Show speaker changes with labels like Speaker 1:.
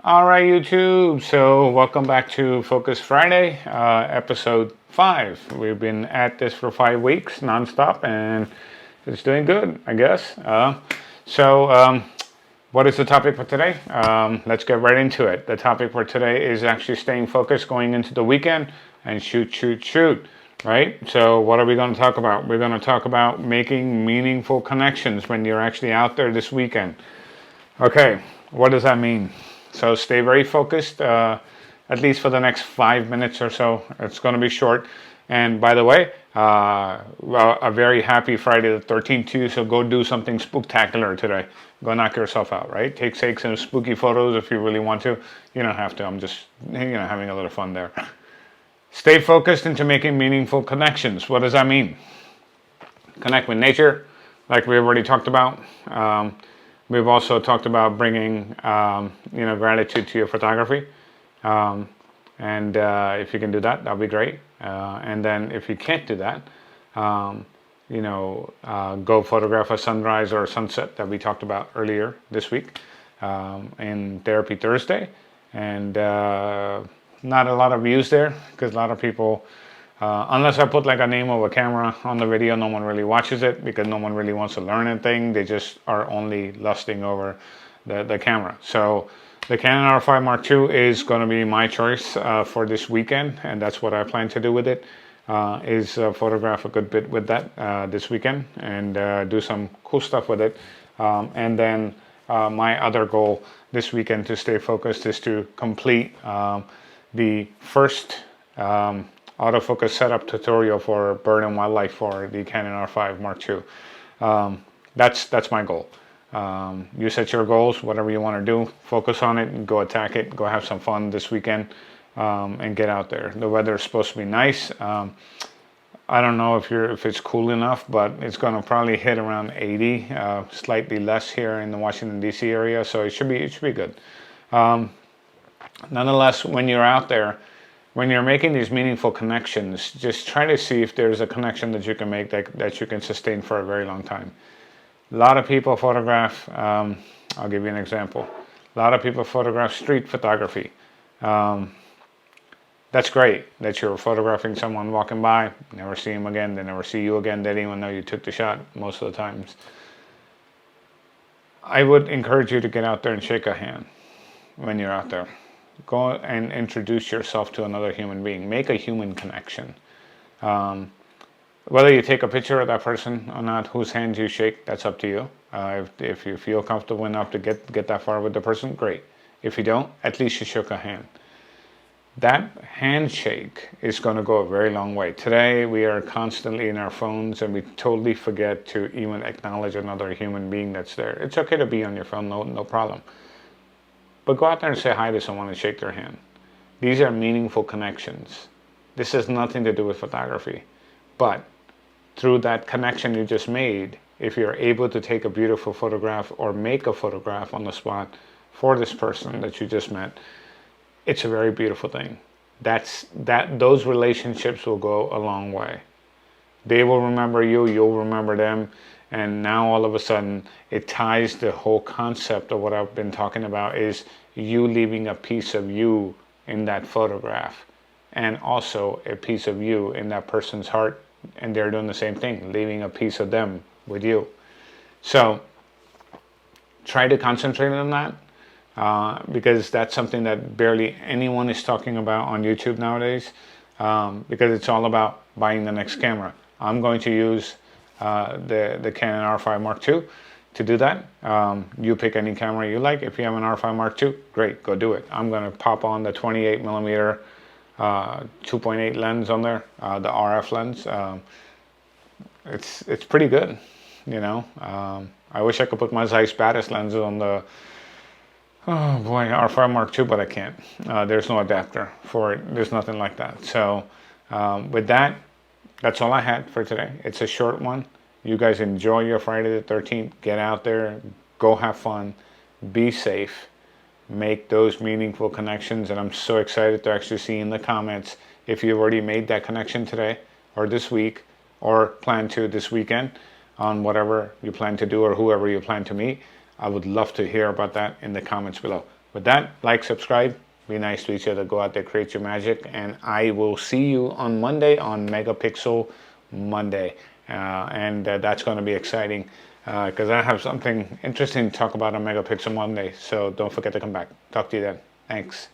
Speaker 1: All right, YouTube. So, welcome back to Focus Friday, episode 5. We've been at this for 5 weeks nonstop, and it's doing good, I guess. What is the topic for today? Let's get right into it. The topic for today is actually staying focused going into the weekend and shoot, right? So, what are we going to talk about? We're going to talk about making meaningful connections when you're actually out there this weekend. Okay, what does that mean? So stay very focused, at least for the next 5 minutes or so. It's going to be short. And by the way, a very happy Friday the 13th to you. So go do something spooktacular today. Go knock yourself out, right? Take some spooky photos if you really want to. You don't have to. I'm just having a little fun there. Stay focused into making meaningful connections. What does that mean? Connect with nature, like we already talked about. We've also talked about bringing, gratitude to your photography, and if you can do that, that'll be great. And then if you can't do that, go photograph a sunrise or a sunset that we talked about earlier this week in Therapy Thursday. And not a lot of views there because a lot of people. Unless I put like a name of a camera on the video, no one really watches it because no one really wants to learn anything. They just are only lusting over the camera. So the Canon R5 Mark II is going to be my choice for this weekend, and that's what I plan to do with it, is photograph a good bit with that this weekend and do some cool stuff with it. And then my other goal this weekend to stay focused is to complete the first autofocus setup tutorial for bird and wildlife for the Canon R5 Mark II. That's my goal. You set your goals, whatever you want to do, focus on it and go attack it. Go have some fun this weekend and get out there. The weather is supposed to be nice. I don't know if it's cool enough, but it's going to probably hit around 80, slightly less here in the Washington D.C. area, so it should be good. Nonetheless, when you're out there, when you're making these meaningful connections, just try to see if there's a connection that you can make that you can sustain for a very long time. A lot of people photograph, I'll give you an example. A lot of people photograph street photography. That's great that you're photographing someone walking by, never see them again, they never see you again, they didn't even know you took the shot most of the times. I would encourage you to get out there and shake a hand when you're out there. Go and introduce yourself to another human being. Make a human connection. Whether you take a picture of that person or not, whose hand you shake, that's up to you. If you feel comfortable enough to get that far with the person, great. If you don't, at least you shook a hand. That handshake is going to go a very long way. Today, we are constantly in our phones and we totally forget to even acknowledge another human being that's there. It's okay to be on your phone, no problem. But go out there and say hi to someone and shake their hand. These are meaningful connections. This has nothing to do with photography. But through that connection you just made, if you're able to take a beautiful photograph or make a photograph on the spot for this person that you just met, it's a very beautiful thing. Those relationships will go a long way. They will remember you, you'll remember them. And now all of a sudden, it ties the whole concept of what I've been talking about is you leaving a piece of you in that photograph and also a piece of you in that person's heart. And they're doing the same thing, leaving a piece of them with you. So try to concentrate on that because that's something that barely anyone is talking about on YouTube nowadays because it's all about buying the next camera. I'm going to use the Canon R5 Mark II to do that. You pick any camera you like. If you have an R5 Mark II, great, go do it. I'm going to pop on the 28 millimeter 2.8 lens on there, the RF lens. It's pretty good, I wish I could put my Zeiss Batis lenses on the R5 Mark II, but I can't. There's no adapter for it. There's nothing like that. So with that, that's all I had for today. It's a short one. You guys enjoy your Friday the 13th. Get out there. Go have fun. Be safe. Make those meaningful connections. And I'm so excited to actually see in the comments if you've already made that connection today or this week or plan to this weekend on whatever you plan to do or whoever you plan to meet. I would love to hear about that in the comments below. With that, like, subscribe, be nice to each other, go out there, create your magic, and I will see you on Monday on Megapixel Monday. That's going to be exciting because I have something interesting to talk about on Megapixel Monday. So don't forget to come back. Talk to you then. Thanks.